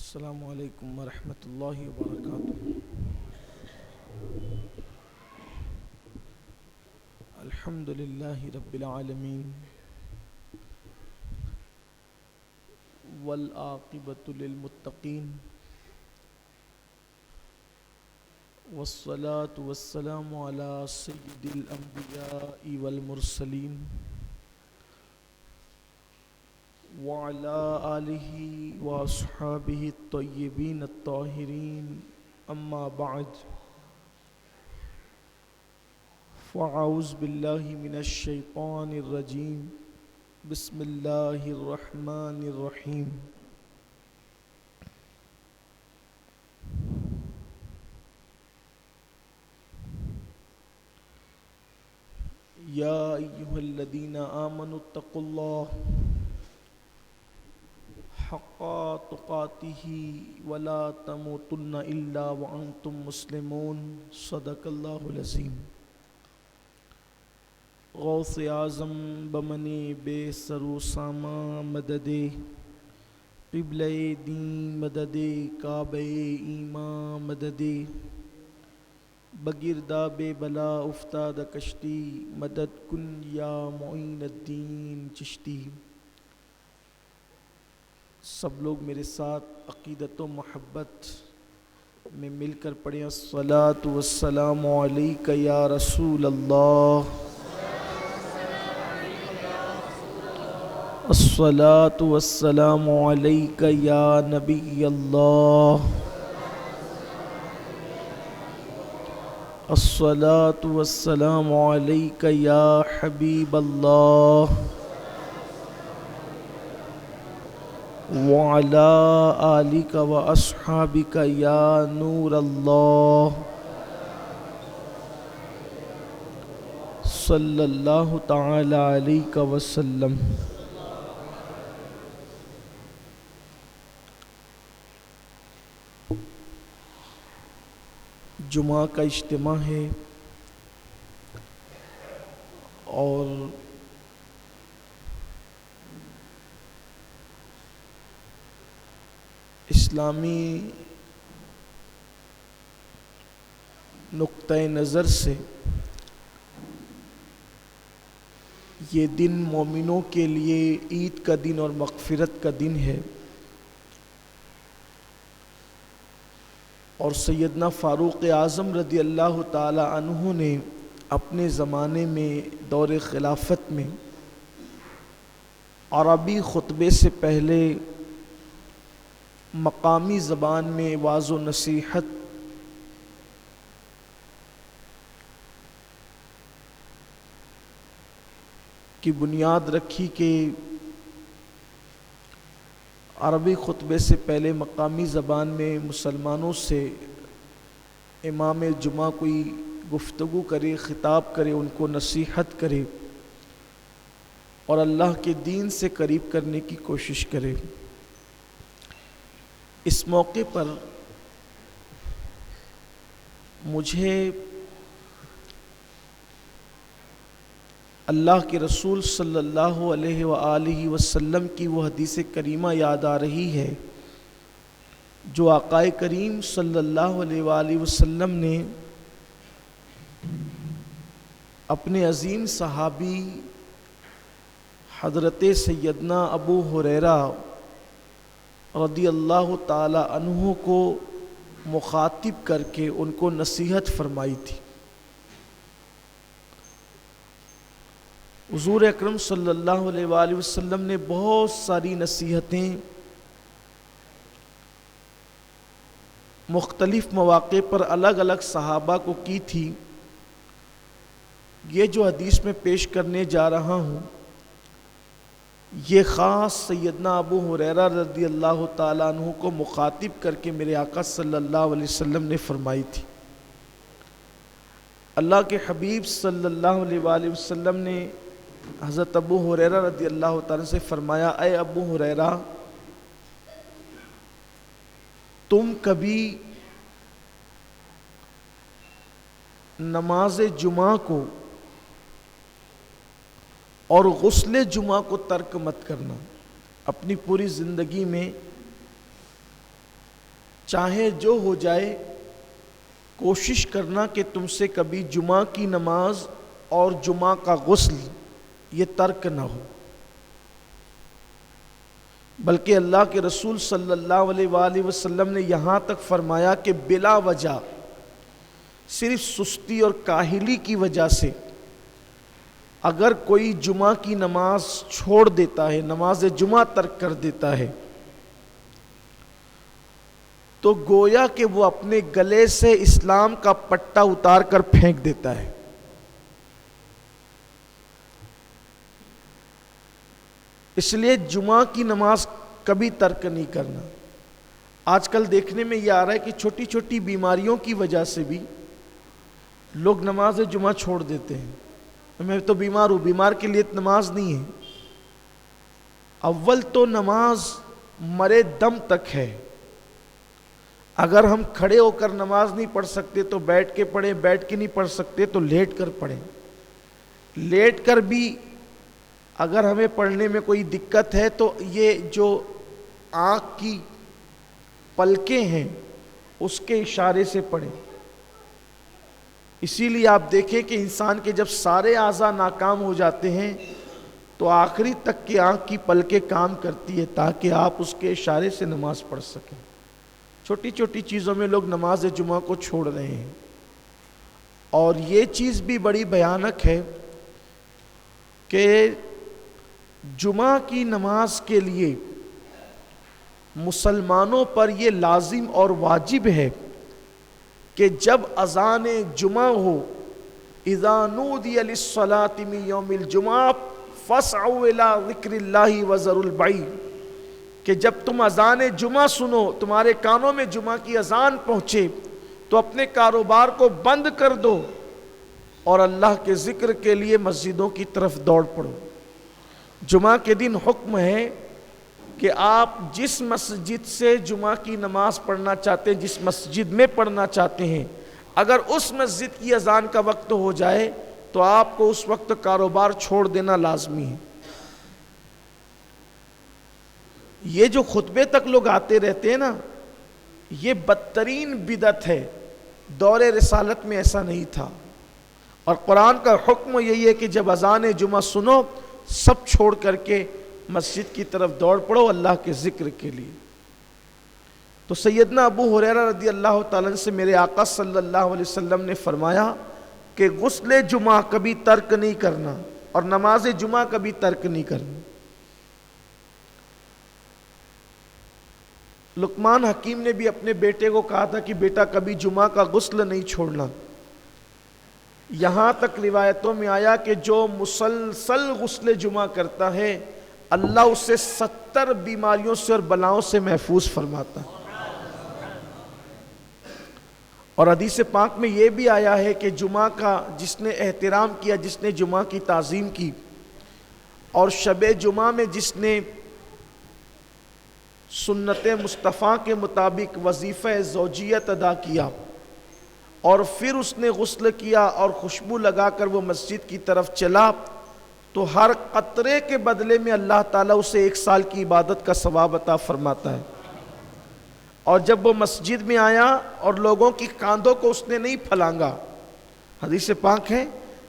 السلام علیکم ورحمۃ اللہ وبرکاتہ۔ الحمد للہ رب العالمین والعاقبۃ للمتقین والصلاة والسلام علی سید الانبیاء والمرسلین وعلى آلہ واصحابہ الطیبین الطاہرین، اما بعد فاعوذ باللہ من الشیطان الرجیم، بسم اللہ الرحمن الرحیم۔ یا ایہا الذین آمنوا اتقوا اللہ حق تقاتہ ولا تموتن الا وانتم مسلمون، صدق اللہ العظیم۔ غوث اعظم بمنِ بے سرو ساما مدد، قبلہ دین مدد، کعبہ ایمان مدد، بگرداب بلا افتاد کشتی، مدد کن یا معین الدین چشتی۔ سب لوگ میرے ساتھ عقیدت و محبت میں مل کر پڑھیں، الصلاۃ والسلام علیک یا رسول اللہ، الصلاۃ والسلام علیک یا نبی اللہ، الصلاۃ والسلام علیک یا حبیب اللہ، وعلی آلک واصحابک یا نور اللہ، صلی اللہ تعالی علیہ وسلم۔ جمعہ کا اجتماع ہے اور اسلامی نقطۂ نظر سے یہ دن مومنوں کے لیے عید کا دن اور مغفرت کا دن ہے، اور سیدنا فاروق اعظم رضی اللہ تعالی عنہ نے اپنے زمانے میں دور خلافت میں عربی خطبے سے پہلے مقامی زبان میں وعظ و نصیحت کی بنیاد رکھی کہ عربی خطبے سے پہلے مقامی زبان میں مسلمانوں سے امام جمعہ کوئی گفتگو کرے، خطاب کرے، ان کو نصیحت کرے اور اللہ کے دین سے قریب کرنے کی کوشش کرے۔ اس موقع پر مجھے اللہ کے رسول صلی اللہ علیہ وآلہ وسلم کی وہ حدیث کریمہ یاد آ رہی ہے جو آقا کریم صلی اللہ علیہ وآلہ وسلم نے اپنے عظیم صحابی حضرت سیدنا ابو ہریرہ رضی اللہ تعالی عنہ کو مخاطب کر کے ان کو نصیحت فرمائی تھی۔ حضور اکرم صلی اللہ علیہ وآلہ وسلم نے بہت ساری نصیحتیں مختلف مواقع پر الگ الگ صحابہ کو کی تھی۔ یہ جو حدیث میں پیش کرنے جا رہا ہوں یہ خاص سیدنا ابو ہریرہ رضی اللہ تعالیٰ عنہ کو مخاطب کر کے میرے آقا صلی اللہ علیہ وسلم نے فرمائی تھی۔ اللہ کے حبیب صلی اللہ علیہ وآلہ وسلم نے حضرت ابو ہریرہ رضی اللہ تعالیٰ سے فرمایا، اے ابو ہریرہ، تم کبھی نماز جمعہ کو اور غسل جمعہ کو ترک مت کرنا۔ اپنی پوری زندگی میں چاہے جو ہو جائے کوشش کرنا کہ تم سے کبھی جمعہ کی نماز اور جمعہ کا غسل یہ ترک نہ ہو، بلکہ اللہ کے رسول صلی اللہ علیہ وآلہ وسلم نے یہاں تک فرمایا کہ بلا وجہ صرف سستی اور کاہلی کی وجہ سے اگر کوئی جمعہ کی نماز چھوڑ دیتا ہے، نماز جمعہ ترک کر دیتا ہے، تو گویا کہ وہ اپنے گلے سے اسلام کا پٹا اتار کر پھینک دیتا ہے۔ اس لیے جمعہ کی نماز کبھی ترک نہیں کرنا۔ آج کل دیکھنے میں یہ آ رہا ہے کہ چھوٹی چھوٹی بیماریوں کی وجہ سے بھی لوگ نماز جمعہ چھوڑ دیتے ہیں۔ میں تو بیمار ہوں، بیمار کے لیے نماز نہیں ہے۔ اول تو نماز مرے دم تک ہے۔ اگر ہم کھڑے ہو کر نماز نہیں پڑھ سکتے تو بیٹھ کے پڑھیں، بیٹھ کے نہیں پڑھ سکتے تو لیٹ کر پڑھیں۔ لیٹ کر بھی اگر ہمیں پڑھنے میں کوئی دقت ہے تو یہ جو آنکھ کی پلکیں ہیں اس کے اشارے سے پڑھیں۔ اسی لیے آپ دیکھیں کہ انسان کے جب سارے اعضاء ناکام ہو جاتے ہیں تو آخری تک کی آنکھ کی پلکیں کام کرتی ہے تاکہ آپ اس کے اشارے سے نماز پڑھ سکیں۔ چھوٹی چھوٹی چیزوں میں لوگ نماز جمعہ کو چھوڑ رہے ہیں، اور یہ چیز بھی بڑی بھیانک ہے کہ جمعہ کی نماز کے لیے مسلمانوں پر یہ لازم اور واجب ہے کہ جب اذان جمعہ ہو، اذا نودی للصلاۃ من یوم الجمعہ فاسعوا الی ذکر اللہ وذروا البیع، کہ جب تم اذان جمعہ سنو، تمہارے کانوں میں جمعہ کی اذان پہنچے تو اپنے کاروبار کو بند کر دو اور اللہ کے ذکر کے لیے مسجدوں کی طرف دوڑ پڑو۔ جمعہ کے دن حکم ہے کہ آپ جس مسجد سے جمعہ کی نماز پڑھنا چاہتے ہیں، جس مسجد میں پڑھنا چاہتے ہیں، اگر اس مسجد کی اذان کا وقت ہو جائے تو آپ کو اس وقت کاروبار چھوڑ دینا لازمی ہے۔ یہ جو خطبے تک لوگ آتے رہتے ہیں نا، یہ بدترین بدعت ہے۔ دور رسالت میں ایسا نہیں تھا، اور قرآن کا حکم یہی ہے کہ جب اذان جمعہ سنو سب چھوڑ کر کے مسجد کی طرف دوڑ پڑو اللہ کے ذکر کے لیے۔ تو سیدنا ابو ہریرہ رضی اللہ تعالیٰ سے میرے آقا صلی اللہ علیہ وسلم نے فرمایا کہ غسل جمعہ کبھی ترک نہیں کرنا اور نماز جمعہ کبھی ترک نہیں کرنا۔ لقمان حکیم نے بھی اپنے بیٹے کو کہا تھا کہ بیٹا کبھی جمعہ کا غسل نہیں چھوڑنا۔ یہاں تک روایتوں میں آیا کہ جو مسلسل غسل جمعہ کرتا ہے اللہ اسے 70 بیماریوں سے اور بلاؤں سے محفوظ فرماتا ہے۔ اور حدیث پاک میں یہ بھی آیا ہے کہ جمعہ کا جس نے احترام کیا، جس نے جمعہ کی تعظیم کی، اور شب جمعہ میں جس نے سنت مصطفیٰ کے مطابق وظیفہ زوجیت ادا کیا اور پھر اس نے غسل کیا اور خوشبو لگا کر وہ مسجد کی طرف چلا، تو ہر قطرے کے بدلے میں اللہ تعالیٰ اسے 1 سال کی عبادت کا ثواب عطا فرماتا ہے۔ اور جب وہ مسجد میں آیا اور لوگوں کی کاندھوں کو اس نے نہیں پھلانگا، حدیث پاک ہے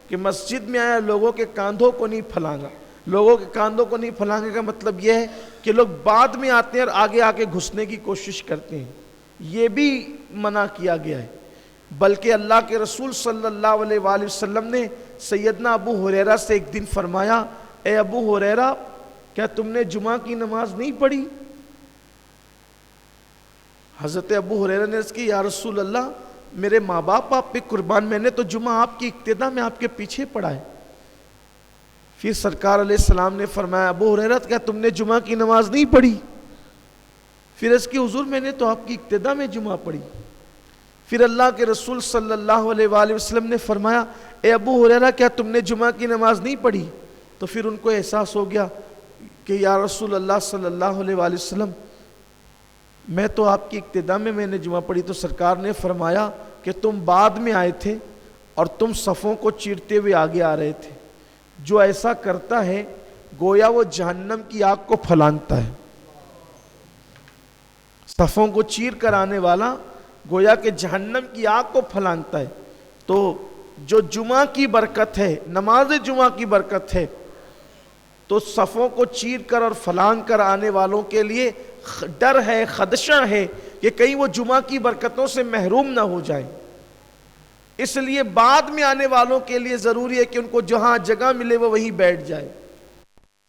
کہ مسجد میں آیا لوگوں کے کاندھوں کو نہیں پھلانگا۔ لوگوں کے کاندھوں کو نہیں پھلانگے کا مطلب یہ ہے کہ لوگ بعد میں آتے ہیں اور آگے آگے گھسنے کی کوشش کرتے ہیں، یہ بھی منع کیا گیا ہے۔ بلکہ اللہ کے رسول صلی اللہ علیہ وآلہ وسلم نے سیدنا ابو ہریرہ سے ایک دن فرمایا، اے ابو ہریرہ کیا تم نے جمعہ کی نماز نہیں پڑھی؟ حضرت ابو ہریرہ نے عرض کی یا رسول اللہ میرے ماں باپ آپ پہ قربان، میں نے تو جمعہ آپ کی اقتدا میں آپ کے پیچھے پڑھا ہے۔ پھر سرکار علیہ السلام نے فرمایا ابو ہریرہ کیا تم نے جمعہ کی نماز نہیں پڑھی؟ پھر اس کی حضور میں نے تو آپ کی اقتدا میں جمعہ پڑھی۔ پھر اللہ کے رسول صلی اللہ علیہ وآلہ وسلم نے فرمایا اے ابو ہریرہ کیا تم نے جمعہ کی نماز نہیں پڑھی؟ تو پھر ان کو احساس ہو گیا کہ یا رسول اللہ صلی اللہ علیہ وآلہ وسلم میں تو آپ کی اقتدا میں نے جمعہ پڑھی۔ تو سرکار نے فرمایا کہ تم بعد میں آئے تھے اور تم صفوں کو چیرتے ہوئے آگے آ رہے تھے، جو ایسا کرتا ہے گویا وہ جہنم کی آگ کو پھلانگتا ہے۔ صفوں کو چیر کر آنے والا گویا کہ جہنم کی آگ کو پھلانگتا ہے۔ تو جو جمعہ کی برکت ہے، نماز جمعہ کی برکت ہے، تو صفوں کو چیر کر اور پھلانگ کر آنے والوں کے لیے ڈر ہے، خدشہ ہے کہ کہیں وہ جمعہ کی برکتوں سے محروم نہ ہو جائیں۔ اس لیے بعد میں آنے والوں کے لیے ضروری ہے کہ ان کو جہاں جگہ ملے وہ وہیں بیٹھ جائے،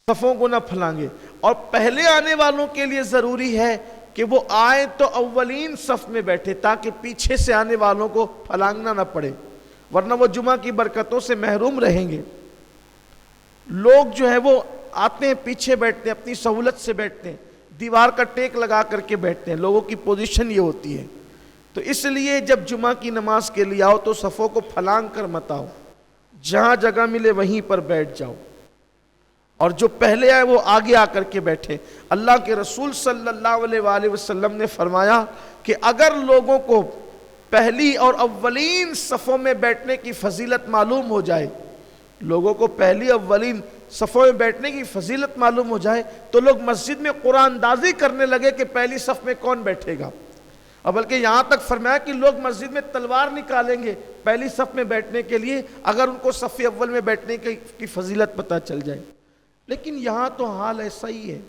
صفوں کو نہ پھلانگے۔ اور پہلے آنے والوں کے لیے ضروری ہے کہ وہ آئے تو اولین صف میں بیٹھے، تاکہ پیچھے سے آنے والوں کو پھلانگنا نہ پڑے، ورنہ وہ جمعہ کی برکتوں سے محروم رہیں گے۔ لوگ جو ہے وہ آتے ہیں پیچھے بیٹھتے ہیں، اپنی سہولت سے بیٹھتے ہیں، دیوار کا ٹیک لگا کر کے بیٹھتے ہیں، لوگوں کی پوزیشن یہ ہوتی ہے۔ تو اس لیے جب جمعہ کی نماز کے لیے آؤ تو صفوں کو پھلانگ کر مت آؤ، جہاں جگہ ملے وہیں پر بیٹھ جاؤ، اور جو پہلے آئے وہ آگے آ کر کے بیٹھے۔ اللہ کے رسول صلی اللہ علیہ وآلہ وسلم نے فرمایا کہ اگر لوگوں کو پہلی اور اولین صفوں میں بیٹھنے کی فضیلت معلوم ہو جائے، لوگوں کو پہلی اولین صفوں میں بیٹھنے کی فضیلت معلوم ہو جائے تو لوگ مسجد میں قرآن اندازی کرنے لگے کہ پہلی صف میں کون بیٹھے گا، اور بلکہ یہاں تک فرمایا کہ لوگ مسجد میں تلوار نکالیں گے پہلی صف میں بیٹھنے کے لیے اگر ان کو صف اول میں بیٹھنے کی فضیلت پتہ چل جائے۔ لیکن یہاں تو حال ایسا ہی ہے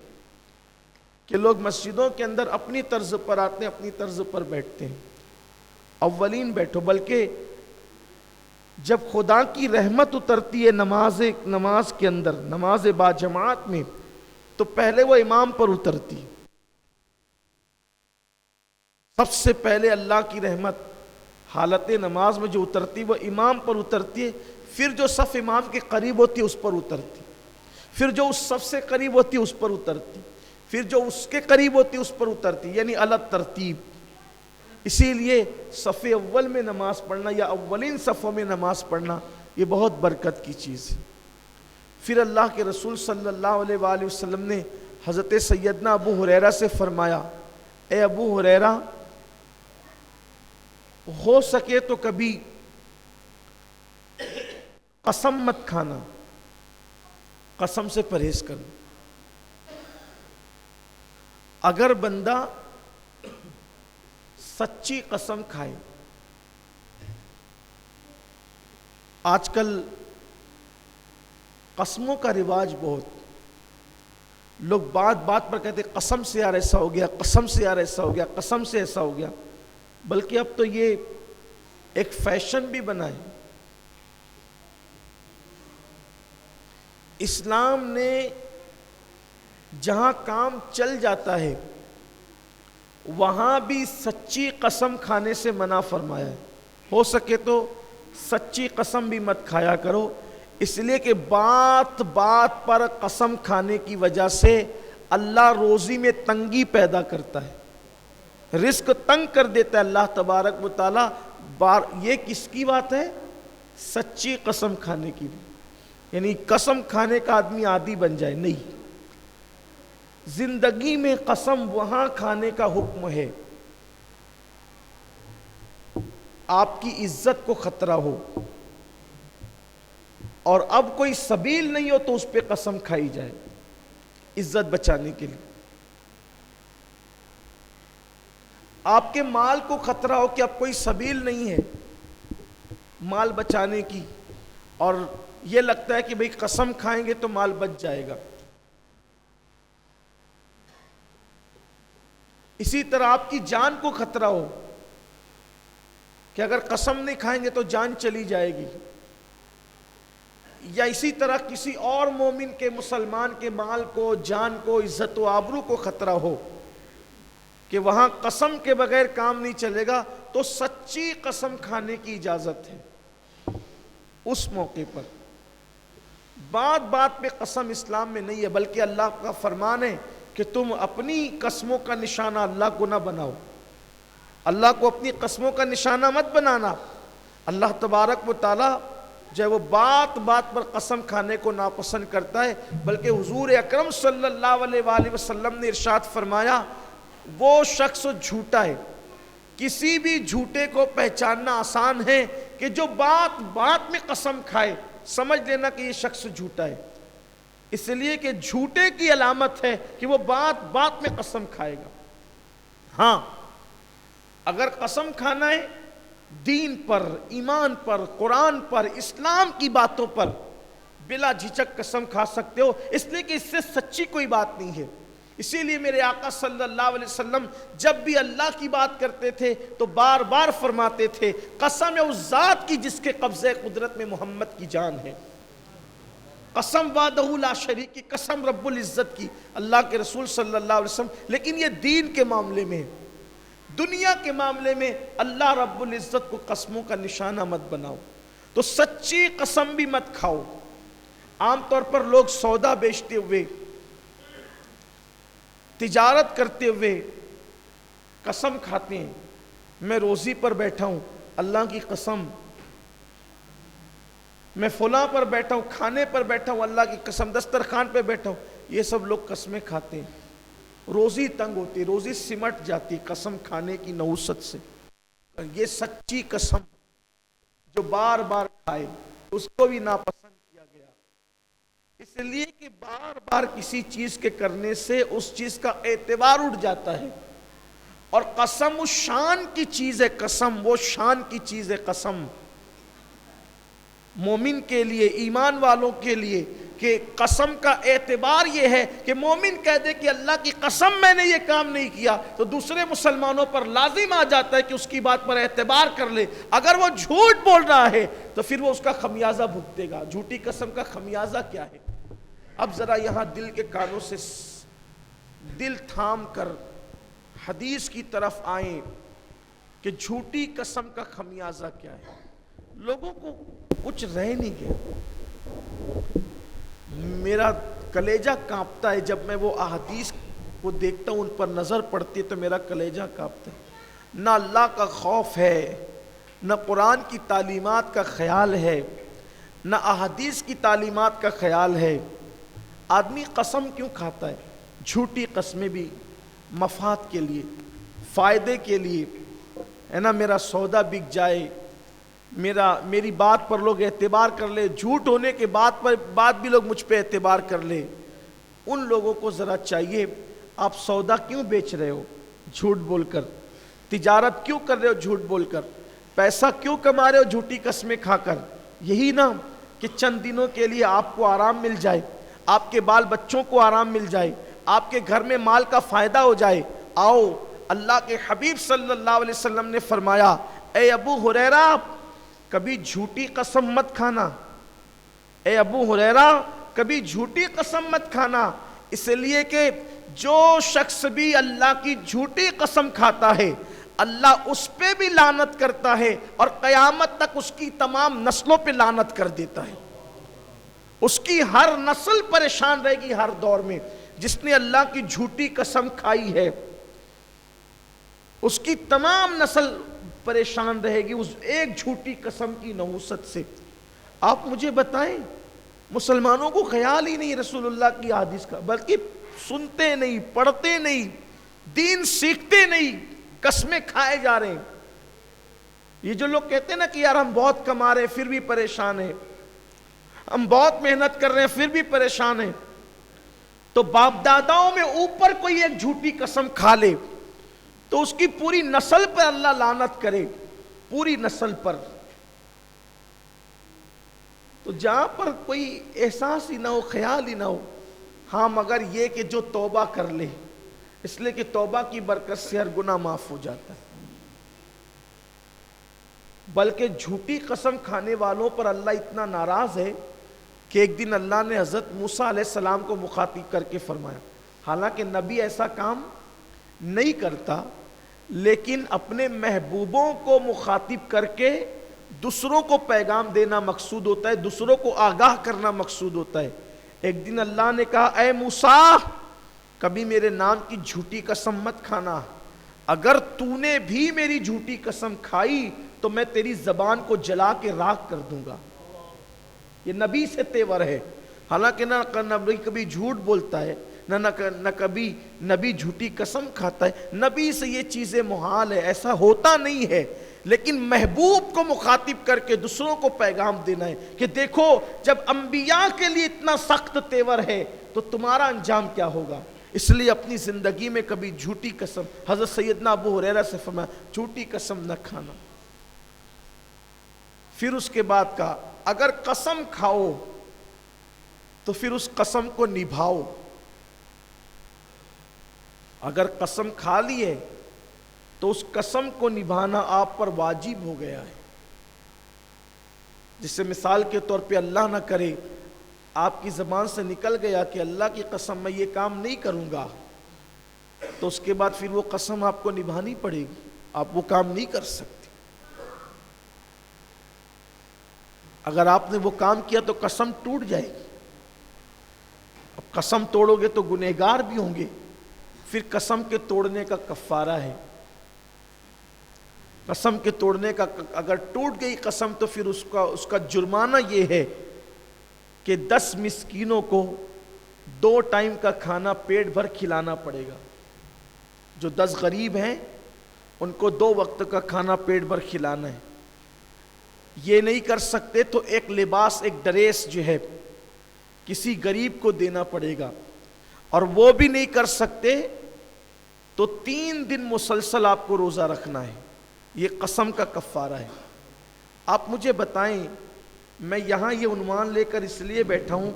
کہ لوگ مسجدوں کے اندر اپنی طرز پر آتے ہیں، اپنی طرز پر بیٹھتے ہیں۔ اولین بیٹھو، بلکہ جب خدا کی رحمت اترتی ہے نماز کے اندر، نماز با جماعت میں، تو پہلے وہ امام پر اترتی ہے۔ سب سے پہلے اللہ کی رحمت حالت نماز میں جو اترتی وہ امام پر اترتی ہے، پھر جو صف امام کے قریب ہوتی ہے اس پر اترتی، پھر جو اس صف سے قریب ہوتی ہے اس پر اترتی، پھر جو اس کے قریب ہوتی ہے اس پر اترتی، یعنی الگ ترتیب۔ اسی لیے صف اول میں نماز پڑھنا یا اولین صفوں میں نماز پڑھنا یہ بہت برکت کی چیز ہے۔ پھر اللہ کے رسول صلی اللہ علیہ وآلہ وسلم نے حضرت سیدنا ابو ہریرہ سے فرمایا، اے ابو ہریرہ، ہو سکے تو کبھی قسم مت کھانا، قسم سے پرہیز کرنا۔ اگر بندہ سچی قسم کھائے، آج کل قسموں کا رواج بہت، لوگ بات بات پر کہتے قسم سے یار ایسا ہو گیا، قسم سے یار ایسا ہو گیا، قسم سے ایسا ہو گیا، بلکہ اب تو یہ ایک فیشن بھی بنا ہے۔ اسلام نے جہاں کام چل جاتا ہے وہاں بھی سچی قسم کھانے سے منع فرمایا ہے۔ ہو سکے تو سچی قسم بھی مت کھایا کرو، اس لیے کہ بات بات پر قسم کھانے کی وجہ سے اللہ روزی میں تنگی پیدا کرتا ہے، رزق تنگ کر دیتا ہے اللہ تبارک و تعالیٰ۔ یہ کس کی بات ہے؟ سچی قسم کھانے کی، یعنی قسم کھانے کا آدمی عادی بن جائے نہیں۔ زندگی میں قسم وہاں کھانے کا حکم ہے آپ کی عزت کو خطرہ ہو اور اب کوئی سبیل نہیں ہو تو اس پہ قسم کھائی جائے عزت بچانے کے لیے۔ آپ کے مال کو خطرہ ہو کہ اب کوئی سبیل نہیں ہے مال بچانے کی، اور یہ لگتا ہے کہ بھئی قسم کھائیں گے تو مال بچ جائے گا۔ اسی طرح آپ کی جان کو خطرہ ہو کہ اگر قسم نہیں کھائیں گے تو جان چلی جائے گی، یا اسی طرح کسی اور مومن کے، مسلمان کے مال کو، جان کو، عزت و آبرو کو خطرہ ہو کہ وہاں قسم کے بغیر کام نہیں چلے گا، تو سچی قسم کھانے کی اجازت ہے اس موقع پر۔ بات بات پہ قسم اسلام میں نہیں ہے، بلکہ اللہ کا فرمان ہے کہ تم اپنی قسموں کا نشانہ اللہ کو نہ بناؤ، اللہ کو اپنی قسموں کا نشانہ مت بنانا۔ اللہ تبارک و تعالیٰ جو ہے وہ بات بات پر قسم کھانے کو ناپسند کرتا ہے، بلکہ حضور اکرم صلی اللہ علیہ وآلہ وسلم نے ارشاد فرمایا، وہ شخص جھوٹا ہے، کسی بھی جھوٹے کو پہچاننا آسان ہے کہ جو بات بات میں قسم کھائے، سمجھ لینا کہ یہ شخص جھوٹا ہے، اس لیے کہ جھوٹے کی علامت ہے کہ وہ بات بات میں قسم کھائے گا۔ ہاں اگر قسم کھانا ہے دین پر، ایمان پر، قرآن پر، اسلام کی باتوں پر بلا جھجک قسم کھا سکتے ہو، اس لیے کہ اس سے سچی کوئی بات نہیں ہے۔ اسی لیے میرے آقا صلی اللہ علیہ وسلم جب بھی اللہ کی بات کرتے تھے تو بار بار فرماتے تھے قسم ہے اس ذات کی جس کے قبضے قدرت میں محمد کی جان ہے، قسم وحدہ لا شریک کی، قسم رب العزت کی، اللہ کے رسول صلی اللہ علیہ وسلم۔ لیکن یہ دین کے معاملے میں، دنیا کے معاملے میں اللہ رب العزت کو قسموں کا نشانہ مت بناؤ، تو سچی قسم بھی مت کھاؤ۔ عام طور پر لوگ سودا بیچتے ہوئے، تجارت کرتے ہوئے قسم کھاتے ہیں، میں روزی پر بیٹھا ہوں اللہ کی قسم، میں فلاں پر بیٹھا ہوں، کھانے پر بیٹھا ہوں اللہ کی قسم، دسترخوان پہ بیٹھا ہوں، یہ سب لوگ قسمیں کھاتے ہیں، روزی تنگ ہوتی، روزی سمٹ جاتی قسم کھانے کی نحوست سے۔ یہ سچی قسم جو بار بار کھائے اس کو بھی ناپسند کیا گیا، اس لیے کہ بار بار کسی چیز کے کرنے سے اس چیز کا اعتبار اٹھ جاتا ہے، اور قسم اس شان کی چیز ہے، قسم وہ شان کی چیز ہے۔ قسم مومن کے لیے، ایمان والوں کے لیے، کہ قسم کا اعتبار یہ ہے کہ مومن کہہ دے کہ اللہ کی قسم میں نے یہ کام نہیں کیا، تو دوسرے مسلمانوں پر لازم آ جاتا ہے کہ اس کی بات پر اعتبار کر لے۔ اگر وہ جھوٹ بول رہا ہے تو پھر وہ اس کا خمیازہ بھگتے گا۔ جھوٹی قسم کا خمیازہ کیا ہے؟ اب ذرا یہاں دل کے کانوں سے دل تھام کر حدیث کی طرف آئیں کہ جھوٹی قسم کا خمیازہ کیا ہے۔ لوگوں کو کچھ رہ نہیں گیا، میرا کلیجہ کانپتا ہے جب میں وہ احادیث کو دیکھتا ہوں، ان پر نظر پڑتی ہے تو میرا کلیجہ کانپتا ہے۔ نہ اللہ کا خوف ہے، نہ قرآن کی تعلیمات کا خیال ہے، نہ احادیث کی تعلیمات کا خیال ہے۔ آدمی قسم کیوں کھاتا ہے؟ جھوٹی قسمیں بھی مفاد کے لیے، فائدے کے لیے، ہے نا، میرا سودا بک جائے، میری بات پر لوگ اعتبار کر لے، جھوٹ ہونے کے بعد بھی لوگ مجھ پہ اعتبار کر لے۔ ان لوگوں کو ذرا چاہیے، آپ سودا کیوں بیچ رہے ہو جھوٹ بول کر؟ تجارت کیوں کر رہے ہو جھوٹ بول کر؟ پیسہ کیوں کما رہے ہو جھوٹی قسمیں کھا کر؟ یہی نا کہ چند دنوں کے لیے آپ کو آرام مل جائے، آپ کے بال بچوں کو آرام مل جائے، آپ کے گھر میں مال کا فائدہ ہو جائے۔ آؤ، اللہ کے حبیب صلی اللہ علیہ وسلم نے فرمایا، اے ابو ہریرہ کبھی جھوٹی قسم مت کھانا، اے ابو ہریرہ کبھی جھوٹی قسم مت کھانا، اس لیے کہ جو شخص بھی اللہ کی جھوٹی قسم کھاتا ہے اللہ اس پہ بھی لعنت کرتا ہے، اور قیامت تک اس کی تمام نسلوں پہ لعنت کر دیتا ہے۔ اس کی ہر نسل پریشان رہے گی ہر دور میں۔ جس نے اللہ کی جھوٹی قسم کھائی ہے اس کی تمام نسل پریشان رہے گی اس ایک جھوٹی قسم کی نحوست سے۔ آپ مجھے بتائیں، مسلمانوں کو خیال ہی نہیں رسول اللہ کی حدیث کا، بلکہ سنتے نہیں، پڑھتے نہیں، دین سیکھتے نہیں، قسمیں کھائے جا رہے ہیں۔ یہ جو لوگ کہتے ہیں نا کہ یار ہم بہت کما رہے ہیں پھر بھی پریشان ہیں، ہم بہت محنت کر رہے ہیں پھر بھی پریشان ہیں، تو باپ داداؤں میں اوپر کوئی ایک جھوٹی قسم کھا لے تو اس کی پوری نسل پر اللہ لعنت کرے، پوری نسل پر۔ تو جہاں پر کوئی احساس ہی نہ ہو، خیال ہی نہ ہو، ہاں مگر یہ کہ جو توبہ کر لے، اس لیے کہ توبہ کی برکت سے ہر گناہ معاف ہو جاتا ہے۔ بلکہ جھوٹی قسم کھانے والوں پر اللہ اتنا ناراض ہے کہ ایک دن اللہ نے حضرت موسیٰ علیہ السلام کو مخاطب کر کے فرمایا، حالانکہ نبی ایسا کام نہیں کرتا، لیکن اپنے محبوبوں کو مخاطب کر کے دوسروں کو پیغام دینا مقصود ہوتا ہے، دوسروں کو آگاہ کرنا مقصود ہوتا ہے۔ ایک دن اللہ نے کہا، اے موسیٰ کبھی میرے نام کی جھوٹی قسم مت کھانا، اگر تو نے بھی میری جھوٹی قسم کھائی تو میں تیری زبان کو جلا کے راکھ کر دوں گا۔ یہ نبی سے تیور ہے، حالانکہ نہ نبی کبھی جھوٹ بولتا ہے، نہ کبھی نبی جھوٹی قسم کھاتا ہے، نبی سے یہ چیزیں محال ہے، ایسا ہوتا نہیں ہے، لیکن محبوب کو مخاطب کر کے دوسروں کو پیغام دینا ہے کہ دیکھو جب انبیاء کے لیے اتنا سخت تیور ہے تو تمہارا انجام کیا ہوگا۔ اس لیے اپنی زندگی میں کبھی جھوٹی قسم، حضرت سیدنا ابو ہریرہ سے فرمایا جھوٹی قسم نہ کھانا۔ پھر اس کے بعد کہا اگر قسم کھاؤ تو پھر اس قسم کو نبھاؤ، اگر قسم کھا لی ہے تو اس قسم کو نبھانا آپ پر واجب ہو گیا ہے۔ جس سے مثال کے طور پہ اللہ نہ کرے آپ کی زبان سے نکل گیا کہ اللہ کی قسم میں یہ کام نہیں کروں گا، تو اس کے بعد پھر وہ قسم آپ کو نبھانی پڑے گی، آپ وہ کام نہیں کر سکتے۔ اگر آپ نے وہ کام کیا تو قسم ٹوٹ جائے گی، اب قسم توڑو گے تو گنہگار بھی ہوں گے، پھر قسم کے توڑنے کا کفارہ ہے۔ قسم کے توڑنے کا اگر ٹوٹ گئی قسم تو پھر اس کا جرمانہ یہ ہے کہ 10 مسکینوں کو 2 ٹائم کا کھانا پیٹ بھر کھلانا پڑے گا۔ جو 10 غریب ہیں ان کو 2 وقت کا کھانا پیٹ بھر کھلانا ہے۔ یہ نہیں کر سکتے تو ایک لباس، ایک ڈریس جو ہے کسی غریب کو دینا پڑے گا، اور وہ بھی نہیں کر سکتے تو 3 دن مسلسل آپ کو روزہ رکھنا ہے۔ یہ قسم کا کفارہ ہے۔ آپ مجھے بتائیں، میں یہاں یہ عنوان لے کر اس لیے بیٹھا ہوں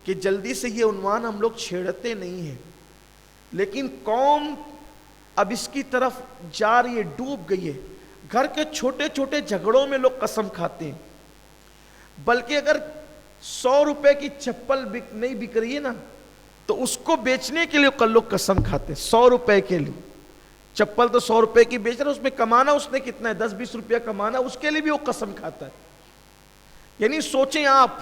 کہ جلدی سے یہ عنوان ہم لوگ چھیڑتے نہیں ہیں، لیکن قوم اب اس کی طرف جا رہی ہے، ڈوب گئی ہے۔ گھر کے چھوٹے چھوٹے جھگڑوں میں لوگ قسم کھاتے ہیں، بلکہ اگر 100 روپے کی چپل نہیں بک رہی ہے نا تو اس کو بیچنے کے لیے لوگ قسم کھاتے ہیں۔ 100 روپے کے لیے چپل تو 100 روپے کی بیچ رہا ہے، اس میں کمانا اس نے کتنا ہے، 10-20 روپیہ کمانا، اس کے لیے بھی وہ قسم کھاتا ہے۔ یعنی سوچیں آپ،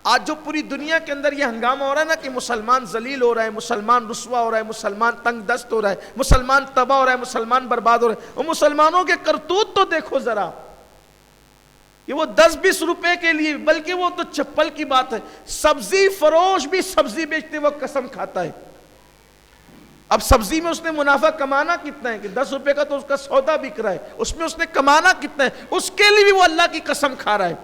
آج جو پوری دنیا کے اندر یہ ہنگامہ ہو رہا ہے نا کہ مسلمان ذلیل ہو رہا ہے، مسلمان رسوا ہو رہا ہے، مسلمان تنگ دست ہو رہا ہے، مسلمان تباہ ہو رہا ہے، مسلمان برباد ہو رہا ہے، وہ مسلمانوں کے کرتوت تو دیکھو ذرا، یہ وہ 10-20 روپے کے لیے، بلکہ وہ تو چپل کی بات ہے، سبزی فروش بھی سبزی بیچتے وقت قسم کھاتا ہے۔ اب سبزی میں اس نے منافع کمانا کتنا ہے کہ 10 روپے کا تو اس کا سودا بک رہا ہے، اس میں اس نے کمانا کتنا ہے، اس کے لیے بھی وہ اللہ کی قسم کھا رہا ہے۔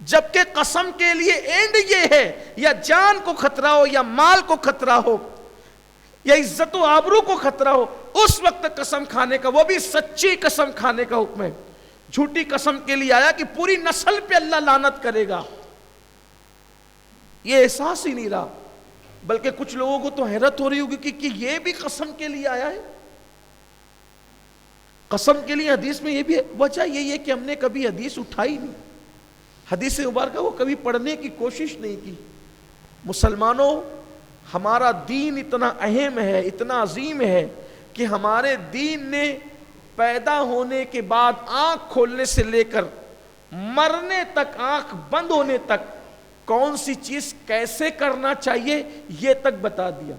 جبکہ قسم کے لیے اینڈ یہ ہے، یا جان کو خطرہ ہو، یا مال کو خطرہ ہو، یا عزت و آبرو کو خطرہ ہو، اس وقت قسم کھانے کا، وہ بھی سچی قسم کھانے کا حکم ہے۔ جھوٹی قسم کے لیے آیا کہ پوری نسل پہ اللہ لعنت کرے گا، یہ احساس ہی نہیں رہا۔ بلکہ کچھ لوگوں کو تو حیرت ہو رہی ہوگی کہ یہ بھی قسم کے لیے آیا ہے۔ قسم کے لیے حدیث میں یہ بھی ہے، وجہ یہی ہے کہ ہم نے کبھی حدیث اٹھائی نہیں، حدیث مبارکہ وہ کبھی پڑھنے کی کوشش نہیں کی۔ مسلمانوں، ہمارا دین اتنا اہم ہے، اتنا عظیم ہے کہ ہمارے دین نے پیدا ہونے کے بعد آنکھ کھولنے سے لے کر مرنے تک، آنکھ بند ہونے تک کون سی چیز کیسے کرنا چاہیے یہ تک بتا دیا۔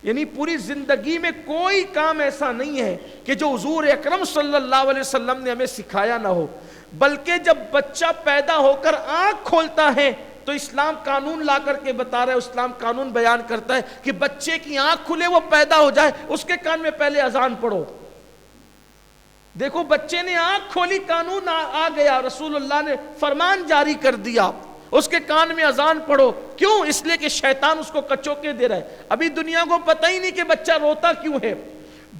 یعنی پوری زندگی میں کوئی کام ایسا نہیں ہے کہ جو حضور اکرم صلی اللہ علیہ وسلم نے ہمیں سکھایا نہ ہو، بلکہ جب بچہ پیدا ہو کر آنکھ کھولتا ہے تو اسلام قانون لا کر کے بتا رہا ہے، اسلام قانون بیان کرتا ہے کہ بچے کی آنکھ کھلے، وہ پیدا ہو جائے، اس کے کان میں پہلے اذان پڑھو۔ دیکھو بچے نے آنکھ کھولی، قانون آ گیا، رسول اللہ نے فرمان جاری کر دیا، اس کے کان میں اذان پڑھو۔ کیوں؟ اس لیے کہ شیطان اس کو کچوکے دے رہا ہے۔ ابھی دنیا کو پتہ ہی نہیں کہ بچہ روتا کیوں ہے،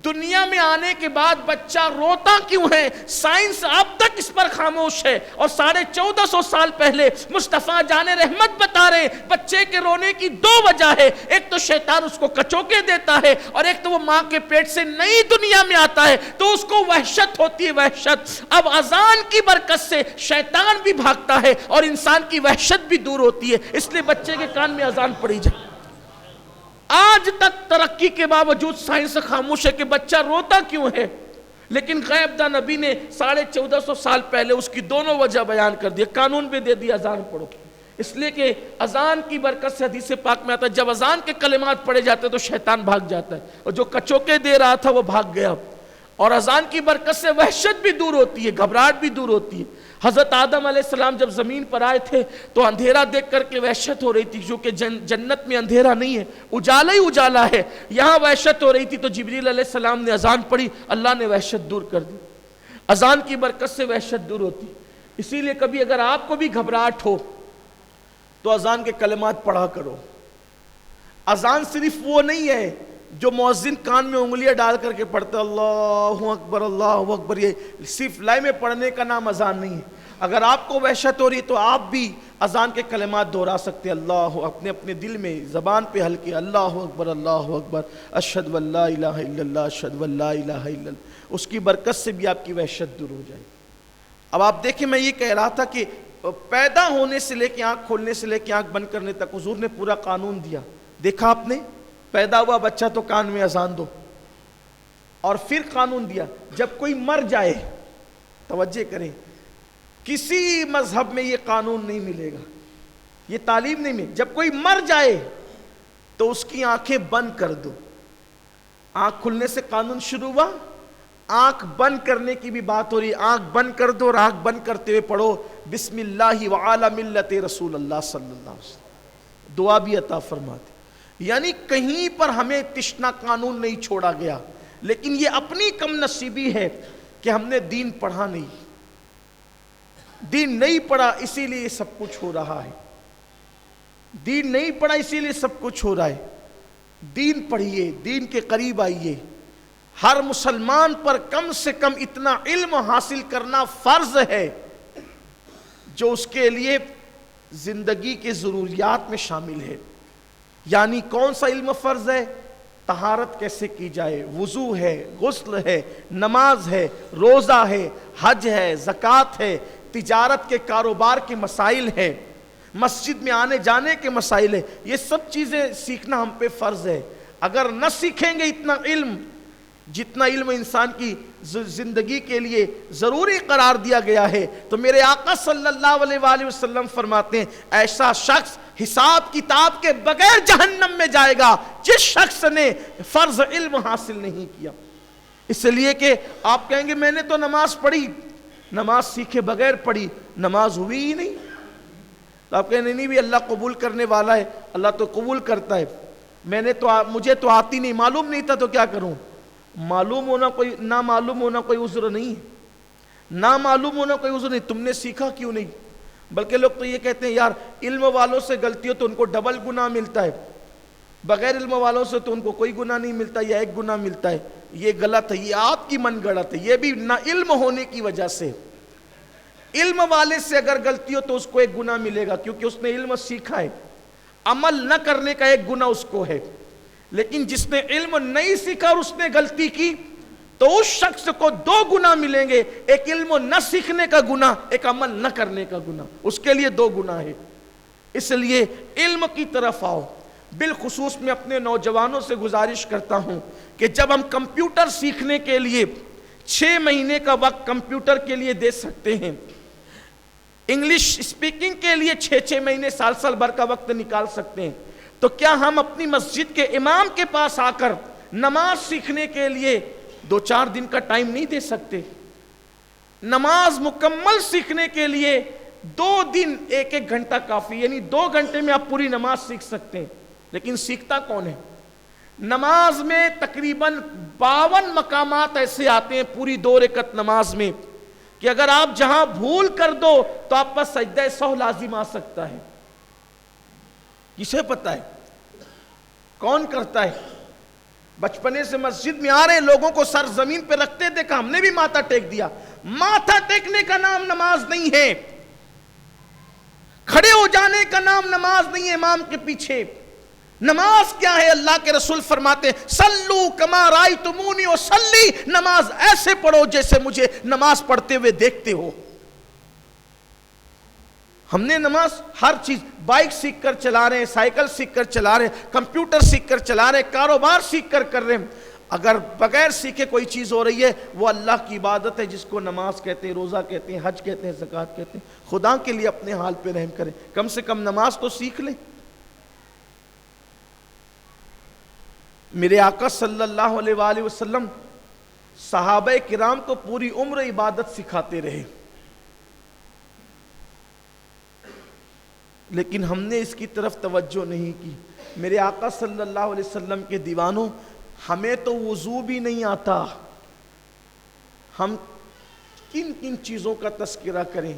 دنیا میں آنے کے بعد بچہ روتا کیوں ہے، سائنس اب تک اس پر خاموش ہے، اور 1450 سال پہلے مصطفیٰ جان رحمت بتا رہے ہیں بچے کے رونے کی 2 وجہ ہے، ایک تو شیطان اس کو کچوکے دیتا ہے، اور ایک تو وہ ماں کے پیٹ سے نئی دنیا میں آتا ہے تو اس کو وحشت ہوتی ہے، وحشت۔ اب اذان کی برکت سے شیطان بھی بھاگتا ہے اور انسان کی وحشت بھی دور ہوتی ہے، اس لیے بچے کے کان میں اذان پڑی جائے۔ آج تک ترقی کے باوجود سائنس خاموش ہے کہ بچہ روتا کیوں ہے، لیکن غیب داں نبی نے 1450 سال پہلے اس کی دونوں وجہ بیان کر دیا، قانون بھی دے دیا، اذان پڑھو۔ اس لیے کہ اذان کی برکت سے حدیث پاک میں آتا ہے جب اذان کے کلمات پڑھے جاتے تو شیطان بھاگ جاتا ہے، اور جو کچوکے دے رہا تھا وہ بھاگ گیا، اور اذان کی برکت سے وحشت بھی دور ہوتی ہے، گھبراہٹ بھی دور ہوتی ہے۔ حضرت آدم علیہ السلام جب زمین پر آئے تھے تو اندھیرا دیکھ کر کے وحشت ہو رہی تھی، جو کہ جنت میں اندھیرا نہیں ہے، اجالا ہی اجالا ہے، یہاں وحشت ہو رہی تھی تو جبریل علیہ السلام نے اذان پڑھی، اللہ نے وحشت دور کر دی۔ اذان کی برکت سے وحشت دور ہوتی، اسی لیے کبھی اگر آپ کو بھی گھبراہٹ ہو تو اذان کے کلمات پڑھا کرو۔ اذان صرف وہ نہیں ہے جو مؤذن کان میں انگلیاں ڈال کر کے پڑھتا اللہ اکبر، یہ صرف لائے میں پڑھنے کا نام اذان نہیں ہے۔ اگر آپ کو وحشت ہو رہی تو آپ بھی اذان کے کلمات دہرا سکتے ہیں، اللہ اپنے دل میں زبان پہ ہلکے اللہ اکبر، اشہد ان لا الہ الا اللہ، اشہد ان لا الہ الا اللہ، اس کی برکت سے بھی آپ کی وحشت دور ہو جائے۔ اب آپ دیکھیں، میں یہ کہہ رہا تھا کہ پیدا ہونے سے لے کے آنکھ کھولنے سے لے کے آنکھ بند کرنے تک حضور نے پورا قانون دیا۔ دیکھا آپ نے، پیدا ہوا بچہ تو کان میں اذان دو، اور پھر قانون دیا جب کوئی مر جائے، توجہ کریں، کسی مذہب میں یہ قانون نہیں ملے گا، یہ تعلیم نہیں ملے، جب کوئی مر جائے تو اس کی آنکھیں بند کر دو۔ آنکھ کھلنے سے قانون شروع ہوا، آنکھ بند کرنے کی بھی بات ہو رہی ہے، آنکھ بند کر دو اور آنکھ بند کرتے ہوئے پڑھو بسم اللہ وعلی ملت رسول اللہ صلی اللہ علیہ وسلم، دعا بھی عطا فرماتے۔ یعنی کہیں پر ہمیں تشنا قانون نہیں چھوڑا گیا، لیکن یہ اپنی کم نصیبی ہے کہ ہم نے دین پڑھا نہیں، دین نہیں پڑھا اسی لیے سب کچھ ہو رہا ہے، دین نہیں پڑھا اسی لیے سب کچھ ہو رہا ہے۔ دین پڑھیے، دین کے قریب آئیے۔ ہر مسلمان پر کم سے کم اتنا علم حاصل کرنا فرض ہے جو اس کے لیے زندگی کے ضروریات میں شامل ہے۔ یعنی کون سا علم فرض ہے؟ طہارت کیسے کی جائے، وضو ہے، غسل ہے، نماز ہے، روزہ ہے، حج ہے، زکوٰۃ ہے، تجارت کے کاروبار کے مسائل ہیں، مسجد میں آنے جانے کے مسائل ہیں، یہ سب چیزیں سیکھنا ہم پہ فرض ہے۔ اگر نہ سیکھیں گے اتنا علم، جتنا علم انسان کی زندگی کے لیے ضروری قرار دیا گیا ہے، تو میرے آقا صلی اللہ علیہ وآلہ وسلم فرماتے ہیں ایسا شخص حساب کتاب کے بغیر جہنم میں جائے گا جس شخص نے فرض علم حاصل نہیں کیا۔ اس لیے کہ آپ کہیں گے میں نے تو نماز پڑھی، نماز سیکھے بغیر پڑھی، نماز ہوئی ہی نہیں، تو آپ کہیں نہیں بھی اللہ قبول کرنے والا ہے، اللہ تو قبول کرتا ہے، مجھے تو آتی نہیں، معلوم نہیں تھا تو کیا کروں؟ معلوم ہونا کوئی، نہ معلوم ہونا کوئی عذر نہیں ہے، نہ معلوم ہونا کوئی عذر نہیں، تم نے سیکھا کیوں نہیں؟ بلکہ لوگ تو یہ کہتے ہیں یار علم والوں سے غلطی ہو تو ان کو ڈبل گناہ ملتا ہے، بغیر علم والوں سے تو ان کو کوئی گناہ نہیں ملتا یا ایک گناہ ملتا ہے۔ یہ غلط ہے، یہ آپ کی من گڑت ہے، یہ بھی نہ علم ہونے کی وجہ سے۔ علم والے سے اگر غلطی ہو تو اس کو ایک گناہ ملے گا کیونکہ اس نے علم سیکھا ہے، عمل نہ کرنے کا ایک گناہ اس کو ہے۔ لیکن جس نے علم نہیں سیکھا اور اس نے غلطی کی تو اس شخص کو دو گناہ ملیں گے، ایک علم نہ سیکھنے کا گناہ، ایک عمل نہ کرنے کا گناہ، اس کے لیے دو گناہ ہے۔ اس لیے علم کی طرف آؤ۔ بالخصوص میں اپنے نوجوانوں سے گزارش کرتا ہوں کہ جب ہم کمپیوٹر سیکھنے کے لیے 6 مہینے کا وقت کمپیوٹر کے لیے دے سکتے ہیں، انگلش اسپیکنگ کے لیے 6 مہینے سال بھر کا وقت نکال سکتے ہیں، تو کیا ہم اپنی مسجد کے امام کے پاس آ کر نماز سیکھنے کے لیے 2-4 دن کا ٹائم نہیں دے سکتے؟ نماز مکمل سیکھنے کے لیے 2 دن 1-1 گھنٹہ کافی، یعنی 2 گھنٹے میں آپ پوری نماز سیکھ سکتے ہیں۔ لیکن سیکھتا کون ہے؟ نماز میں تقریباً 52 مقامات ایسے آتے ہیں پوری 2 رکعت نماز میں کہ اگر آپ جہاں بھول کر دو تو آپ پر سجدہ سہو لازم آ سکتا ہے۔ کسے پتہ ہے؟ کون کرتا ہے؟ بچپنے سے مسجد میں آ رہے لوگوں کو سر زمین پہ رکھتے دیکھا، ہم نے بھی ماتھا ٹیک دیا۔ ماتھا ٹیکنے کا نام نماز نہیں ہے، کھڑے ہو جانے کا نام نماز نہیں ہے امام کے پیچھے۔ نماز کیا ہے؟ اللہ کے رسول فرماتے ہیں صلو کما رأیتمونی اصلی، نماز ایسے پڑھو جیسے مجھے نماز پڑھتے ہوئے دیکھتے ہو۔ ہم نے نماز ہر چیز، بائک سیکھ کر چلا رہے ہیں، سائیکل سیکھ کر چلا رہے ہیں، کمپیوٹر سیکھ کر چلا رہے ہیں، کاروبار سیکھ کر رہے ہیں، اگر بغیر سیکھے کوئی چیز ہو رہی ہے وہ اللہ کی عبادت ہے جس کو نماز کہتے ہیں، روزہ کہتے ہیں، حج کہتے ہیں، زکوٰۃ کہتے ہیں۔ خدا کے لیے اپنے حال پہ رحم کریں، کم سے کم نماز تو سیکھ لیں۔ میرے آقا صلی اللہ علیہ وآلہ وسلم صحابہ کرام کو پوری عمر عبادت سکھاتے رہے، لیکن ہم نے اس کی طرف توجہ نہیں کی۔ میرے آقا صلی اللہ علیہ وسلم کے دیوانوں، ہمیں تو وضو بھی نہیں آتا، ہم کن کن چیزوں کا تذکرہ کریں؟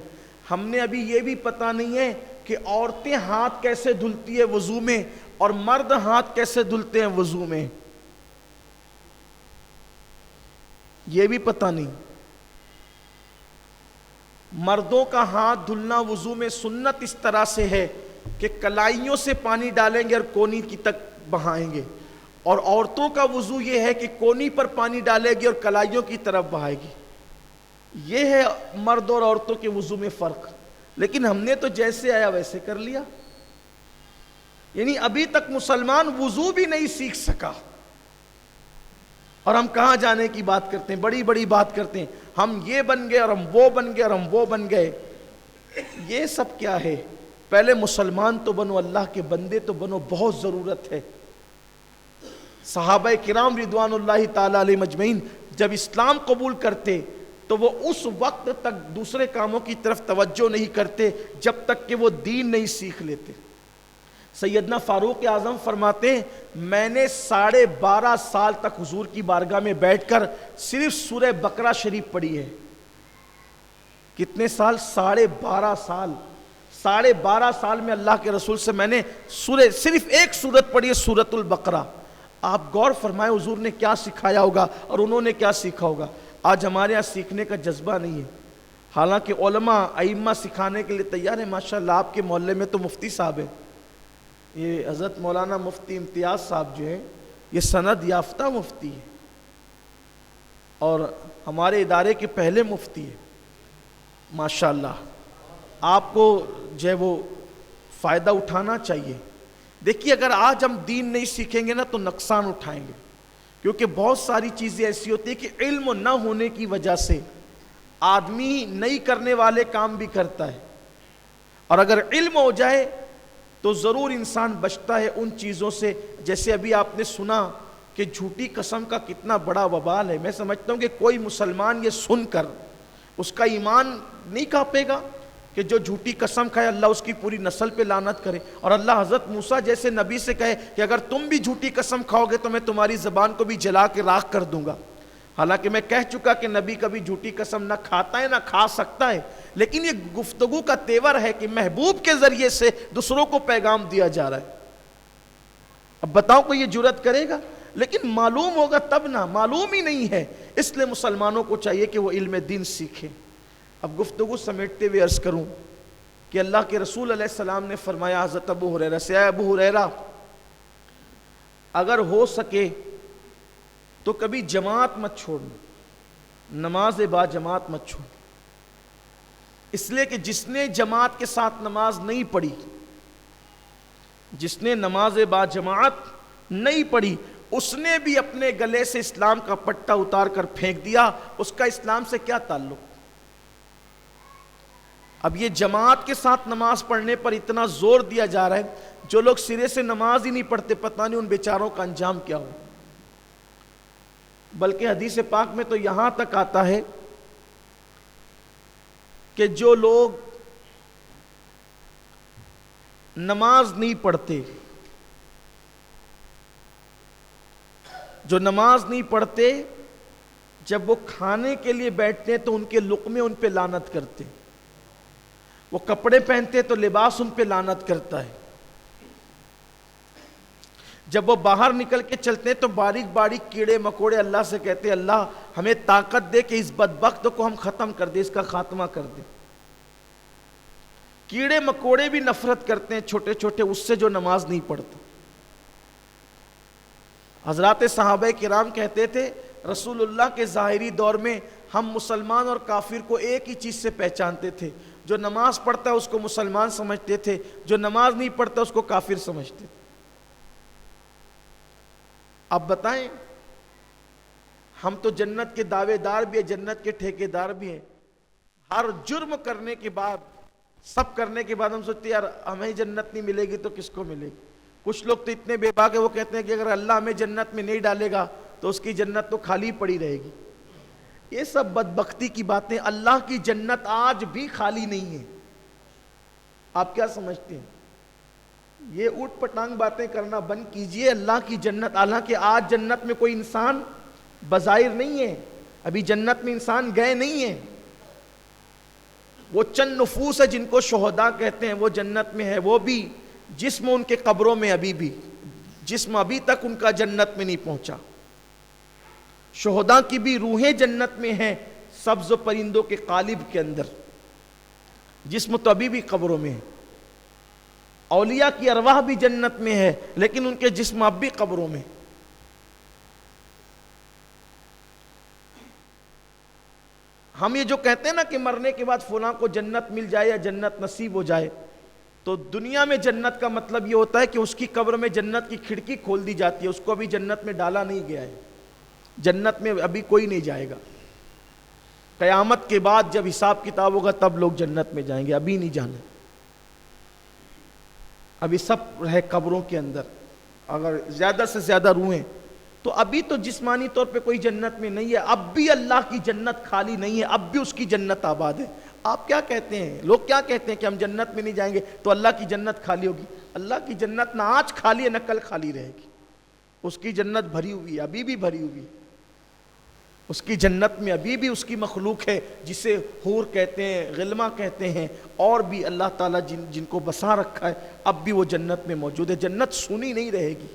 ہم نے ابھی یہ بھی پتہ نہیں ہے کہ عورتیں ہاتھ کیسے دھلتی ہے وضو میں، اور مرد ہاتھ کیسے دھلتے ہیں وضو میں یہ بھی پتہ نہیں. مردوں کا ہاتھ دھلنا وضو میں سنت اس طرح سے ہے کہ کلائیوں سے پانی ڈالیں گے اور کونی کی تک بہائیں گے, اور عورتوں کا وضو یہ ہے کہ کونی پر پانی ڈالے گی اور کلائیوں کی طرف بہائے گی. یہ ہے مرد اور عورتوں کے وضو میں فرق. لیکن ہم نے تو جیسے آیا ویسے کر لیا. یعنی ابھی تک مسلمان وضو بھی نہیں سیکھ سکا, اور ہم کہاں جانے کی بات کرتے ہیں, بڑی بڑی بات کرتے ہیں, ہم یہ بن گئے اور ہم وہ بن گئے اور ہم وہ بن گئے. یہ سب کیا ہے؟ پہلے مسلمان تو بنو, اللہ کے بندے تو بنو, بہت ضرورت ہے. صحابہ کرام رضوان اللہ تعالی علیہ مجمعین جب اسلام قبول کرتے تو وہ اس وقت تک دوسرے کاموں کی طرف توجہ نہیں کرتے جب تک کہ وہ دین نہیں سیکھ لیتے. سیدنا فاروق اعظم فرماتے ہیں میں نے 12.5 سال تک حضور کی بارگاہ میں بیٹھ کر صرف سورہ بقرہ شریف پڑھی ہے. کتنے سال؟ 12.5 سال. 12.5 سال میں اللہ کے رسول سے میں نے صرف ایک سورت پڑھی ہے, سورۃ البقرہ. آپ غور فرمائے حضور نے کیا سکھایا ہوگا اور انہوں نے کیا سیکھا ہوگا. آج ہمارے یہاں سیکھنے کا جذبہ نہیں ہے, حالانکہ علماء ائمہ سکھانے کے لیے تیار ہیں. ماشاءاللہ آپ کے محلے میں تو مفتی صاحب ہیں, یہ حضرت مولانا مفتی امتیاز صاحب جو ہیں یہ سند یافتہ مفتی ہے اور ہمارے ادارے کے پہلے مفتی ہیں. ماشاءاللہ آپ کو جو ہے وہ فائدہ اٹھانا چاہیے. دیکھیے اگر آج ہم دین نہیں سیکھیں گے نا تو نقصان اٹھائیں گے, کیونکہ بہت ساری چیزیں ایسی ہوتی ہیں کہ علم نہ ہونے کی وجہ سے آدمی نہیں کرنے والے کام بھی کرتا ہے, اور اگر علم ہو جائے تو ضرور انسان بچتا ہے ان چیزوں سے. جیسے ابھی آپ نے سنا کہ جھوٹی قسم کا کتنا بڑا وبال ہے. میں سمجھتا ہوں کہ کوئی مسلمان یہ سن کر اس کا ایمان نہیں کانپے گا کہ جو جھوٹی قسم کھائے اللہ اس کی پوری نسل پہ لعنت کرے, اور اللہ حضرت موسیٰ جیسے نبی سے کہے کہ اگر تم بھی جھوٹی قسم کھاؤ گے تو میں تمہاری زبان کو بھی جلا کے راکھ کر دوں گا. حالانکہ میں کہہ چکا کہ نبی کبھی جھوٹی قسم نہ کھاتا ہے نہ کھا سکتا ہے, لیکن یہ گفتگو کا تیور ہے کہ محبوب کے ذریعے سے دوسروں کو پیغام دیا جا رہا ہے. اب بتاؤ کوئی یہ جرات کرے گا؟ لیکن معلوم ہوگا تب نہ, معلوم ہی نہیں ہے. اس لیے مسلمانوں کو چاہیے کہ وہ علم دین سیکھیں. اب گفتگو سمیٹتے ہوئے عرض کروں کہ اللہ کے رسول علیہ السلام نے فرمایا حضرت ابو ہریرہ سے, اے ابو ہریرہ اگر ہو سکے تو کبھی جماعت مت چھوڑنا, نماز با جماعت مت چھوڑ. اس لیے کہ جس نے جماعت کے ساتھ نماز نہیں پڑھی, جس نے نماز با جماعت نہیں پڑھی, اس نے بھی اپنے گلے سے اسلام کا پٹا اتار کر پھینک دیا. اس کا اسلام سے کیا تعلق؟ اب یہ جماعت کے ساتھ نماز پڑھنے پر اتنا زور دیا جا رہا ہے, جو لوگ سرے سے نماز ہی نہیں پڑھتے پتہ نہیں ان بیچاروں کا انجام کیا ہو. بلکہ حدیث پاک میں تو یہاں تک آتا ہے کہ جو لوگ نماز نہیں پڑھتے, جو نماز نہیں پڑھتے, جب وہ کھانے کے لیے بیٹھتے ہیں تو ان کے لقمے ان پہ لعنت کرتے, وہ کپڑے پہنتے تو لباس ان پہ لعنت کرتا ہے, جب وہ باہر نکل کے چلتے ہیں تو باریک باریک کیڑے مکوڑے اللہ سے کہتے ہیں اللہ ہمیں طاقت دے کہ اس بدبخت کو ہم ختم کر دیں, اس کا خاتمہ کر دیں. کیڑے مکوڑے بھی نفرت کرتے ہیں چھوٹے چھوٹے اس سے جو نماز نہیں پڑھتا. حضرات صحابہ کرام کہتے تھے رسول اللہ کے ظاہری دور میں ہم مسلمان اور کافر کو ایک ہی چیز سے پہچانتے تھے, جو نماز پڑھتا ہے اس کو مسلمان سمجھتے تھے, جو نماز نہیں پڑھتا اس کو کافر سمجھتے تھے. اب بتائیں ہم تو جنت کے دعوے دار بھی ہیں, جنت کے ٹھیکے دار بھی ہیں. ہر جرم کرنے کے بعد, سب کرنے کے بعد ہم سوچتے ہیں یار ہمیں جنت نہیں ملے گی تو کس کو ملے گی. کچھ لوگ تو اتنے بے باک ہیں وہ کہتے ہیں کہ اگر اللہ ہمیں جنت میں نہیں ڈالے گا تو اس کی جنت تو خالی پڑی رہے گی. یہ سب بدبختی کی باتیں. اللہ کی جنت آج بھی خالی نہیں ہے. آپ کیا سمجھتے ہیں؟ یہ اوٹ پٹانگ باتیں کرنا بند کیجئے. اللہ کی جنت, حالانکہ آج جنت میں کوئی انسان بظاہر نہیں ہے, ابھی جنت میں انسان گئے نہیں ہیں. وہ چند نفوس ہے جن کو شہداء کہتے ہیں, وہ جنت میں ہے, وہ بھی جسم ان کے قبروں میں ابھی بھی، جسم ابھی تک ان کا جنت میں نہیں پہنچا. شہداء کی بھی روحیں جنت میں ہیں سبز پرندوں کے قالب کے اندر، جسم تو ابھی بھی قبروں میں ہے. اولیاء کی ارواح بھی جنت میں ہے لیکن ان کے جسم اب بھی قبروں میں. ہم یہ جو کہتے ہیں نا کہ مرنے کے بعد فلاں کو جنت مل جائے یا جنت نصیب ہو جائے، تو دنیا میں جنت کا مطلب یہ ہوتا ہے کہ اس کی قبر میں جنت کی کھڑکی کھول دی جاتی ہے، اس کو ابھی جنت میں ڈالا نہیں گیا ہے، جنت میں ابھی کوئی نہیں جائے گا. قیامت کے بعد جب حساب کتاب ہوگا تب لوگ جنت میں جائیں گے، ابھی نہیں جانا. ابھی سب رہے قبروں کے اندر. اگر زیادہ سے زیادہ روحیں تو ابھی تو جسمانی طور پہ کوئی جنت میں نہیں ہے، اب بھی اللہ کی جنت خالی نہیں ہے، اب بھی اس کی جنت آباد ہے. آپ کیا کہتے ہیں، لوگ کیا کہتے ہیں کہ ہم جنت میں نہیں جائیں گے تو اللہ کی جنت خالی ہوگی. اللہ کی جنت نہ آج خالی ہے نہ کل خالی رہے گی. اس کی جنت بھری ہوئی ہے، ابھی بھی بھری ہوئی ہے. اس کی جنت میں ابھی بھی اس کی مخلوق ہے جسے حور کہتے ہیں، غلمہ کہتے ہیں، اور بھی اللہ تعالیٰ جن کو بسا رکھا ہے اب بھی وہ جنت میں موجود ہے. جنت سونی نہیں رہے گی.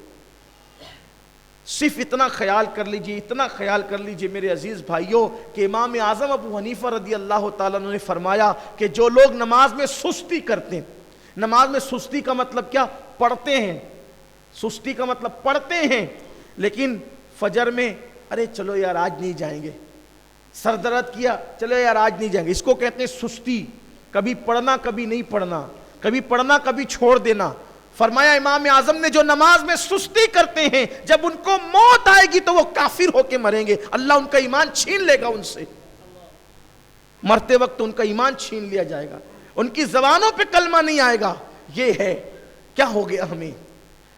صرف اتنا خیال کر لیجئے، اتنا خیال کر لیجئے میرے عزیز بھائیوں کہ امام اعظم ابو حنیفہ رضی اللہ تعالیٰ عنہ نے فرمایا کہ جو لوگ نماز میں سستی کرتے ہیں، نماز میں سستی کا مطلب کیا؟ پڑھتے ہیں. سستی کا مطلب پڑھتے ہیں لیکن فجر میں ارے چلو یار آج نہیں جائیں گے، سر درد کیا چلو یار آج نہیں جائیں گے، اس کو کہتے ہیں سستی. کبھی پڑھنا کبھی نہیں پڑھنا، کبھی پڑھنا کبھی چھوڑ دینا. فرمایا امام اعظم نے جو نماز میں سستی کرتے ہیں جب ان کو موت آئے گی تو وہ کافر ہو کے مریں گے، اللہ ان کا ایمان چھین لے گا ان سے. مرتے وقت ان کا ایمان چھین لیا جائے گا، ان کی زبانوں پہ کلمہ نہیں آئے گا. یہ ہے کیا ہو گیا ہمیں؟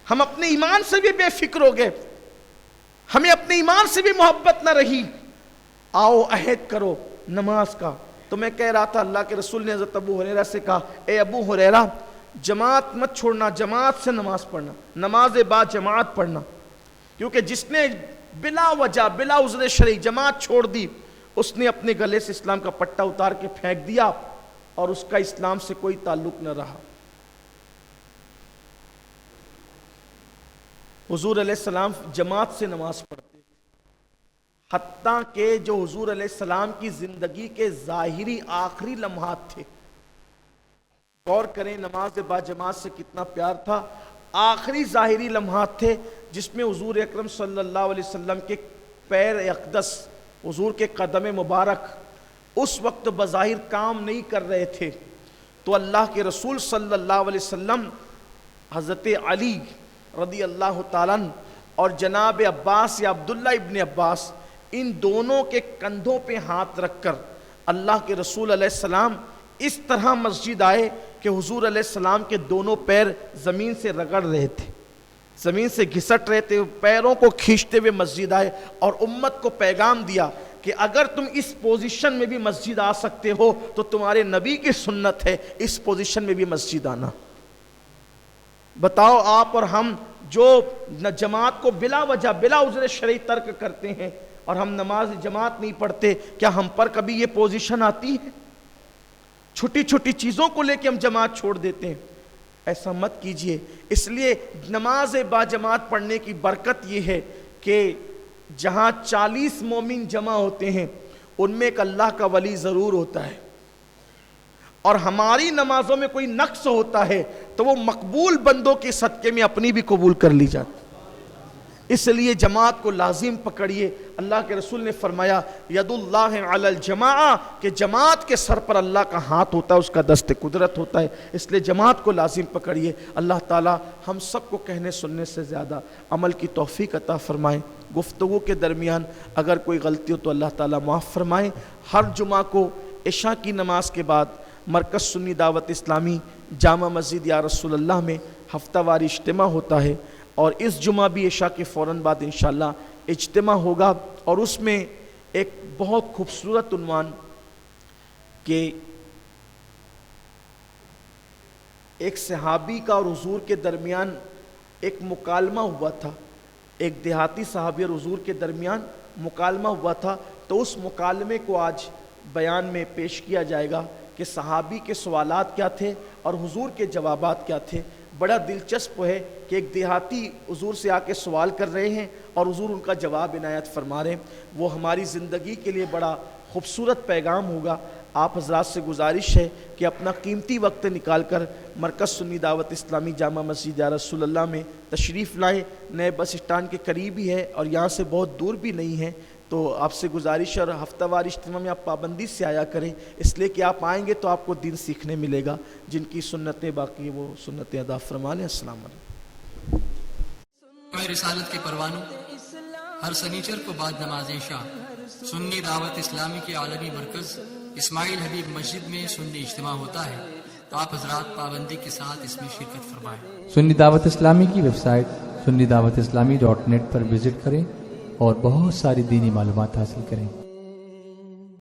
ہم اپنے ایمان سے بھی بے فکر ہو گئے، ہمیں اپنے ایمان سے بھی محبت نہ رہی. آؤ عہد کرو نماز کا. تو میں کہہ رہا تھا اللہ کے رسول نے حضرت ابو ہریرہ سے کہا، اے ابو ہریرہ جماعت مت چھوڑنا، جماعت سے نماز پڑھنا، نماز با جماعت پڑھنا. کیونکہ جس نے بلا وجہ بلا عذر شرعی جماعت چھوڑ دی اس نے اپنے گلے سے اسلام کا پٹا اتار کے پھینک دیا اور اس کا اسلام سے کوئی تعلق نہ رہا. حضور علیہ السلام جماعت سے نماز پڑھتے، حتیٰ کہ جو حضور علیہ السلام کی زندگی کے ظاہری آخری لمحات تھے، غور کریں نماز با جماعت سے کتنا پیار تھا. آخری ظاہری لمحات تھے جس میں حضور اکرم صلی اللہ علیہ وسلم کے پیر اقدس، حضور کے قدم مبارک اس وقت بظاہر کام نہیں کر رہے تھے، تو اللہ کے رسول صلی اللہ علیہ وسلم حضرت علی رضی اللہ تعالیٰ عنہ اور جناب عباس یا عبداللہ ابن عباس ان دونوں کے کندھوں پہ ہاتھ رکھ کر اللہ کے رسول علیہ السلام اس طرح مسجد آئے کہ حضور علیہ السلام کے دونوں پیر زمین سے رگڑ رہے تھے، زمین سے گھسٹ رہے تھے، پیروں کو کھینچتے ہوئے مسجد آئے اور امت کو پیغام دیا کہ اگر تم اس پوزیشن میں بھی مسجد آ سکتے ہو تو تمہارے نبی کی سنت ہے اس پوزیشن میں بھی مسجد آنا. بتاؤ آپ اور ہم جو جماعت کو بلا وجہ بلا عذر شرعی ترک کرتے ہیں اور ہم نماز جماعت نہیں پڑھتے، کیا ہم پر کبھی یہ پوزیشن آتی ہے؟ چھوٹی چھوٹی چیزوں کو لے کے ہم جماعت چھوڑ دیتے ہیں. ایسا مت کیجئے. اس لیے نماز با جماعت پڑھنے کی برکت یہ ہے کہ جہاں 40 مومن جمع ہوتے ہیں ان میں ایک اللہ کا ولی ضرور ہوتا ہے، اور ہماری نمازوں میں کوئی نقص ہوتا ہے تو وہ مقبول بندوں کے صدقے میں اپنی بھی قبول کر لی جاتی. اس لیے جماعت کو لازم پکڑیے. اللہ کے رسول نے فرمایا ید اللہ علی الجماعہ، کہ جماعت کے سر پر اللہ کا ہاتھ ہوتا ہے، اس کا دست قدرت ہوتا ہے. اس لیے جماعت کو لازم پکڑیے. اللہ تعالی ہم سب کو کہنے سننے سے زیادہ عمل کی توفیق عطا فرمائے. گفتگو کے درمیان اگر کوئی غلطی ہو تو اللہ تعالی معاف فرمائے. ہر جمعہ کو عشاء کی نماز کے بعد مرکز سنی دعوت اسلامی جامع مسجد یا رسول اللہ میں ہفتہ واری اجتماع ہوتا ہے، اور اس جمعہ بھی عشاء کے فوراً بعد انشاءاللہ اجتماع ہوگا. اور اس میں ایک بہت خوبصورت عنوان کہ ایک صحابی کا اور حضور کے درمیان ایک مکالمہ ہوا تھا، ایک دیہاتی صحابی اور حضور کے درمیان مکالمہ ہوا تھا. تو اس مکالمے کو آج بیان میں پیش کیا جائے گا کہ صحابی کے سوالات کیا تھے اور حضور کے جوابات کیا تھے. بڑا دلچسپ ہے کہ ایک دیہاتی حضور سے آ کے سوال کر رہے ہیں اور حضور ان کا جواب عنایت فرما رہے ہیں۔ وہ ہماری زندگی کے لیے بڑا خوبصورت پیغام ہوگا۔ آپ حضرات سے گزارش ہے کہ اپنا قیمتی وقت نکال کر مرکز سنی دعوت اسلامی جامع مسجد یا رسول اللہ میں تشریف لائیں۔ نئے بس اسٹانڈ کے قریب ہی ہے اور یہاں سے بہت دور بھی نہیں ہے، تو آپ سے گزارش اور ہفتہ وار اجتماع میں آپ پابندی سے آیا کریں، اس لیے کہ آپ آئیں گے تو آپ کو دین سیکھنے ملے گا۔ جن کی سنتیں باقی وہ سنتیں ادا فرمانے۔ السلام علیکم۔ رسالت کے پروانوں ہر سنیچر کو بعد نماز عشاء سنی دعوت اسلامی کے عالمی مرکز اسماعیل حبیب مسجد میں سنی اجتماع ہوتا ہے، تو آپ حضرات پابندی کے ساتھ اس میں شرکت فرمائیں۔ سنی دعوت اسلامی کی website sunni dawat islami.net پر وزٹ کریں اور بہت ساری دینی معلومات حاصل کریں۔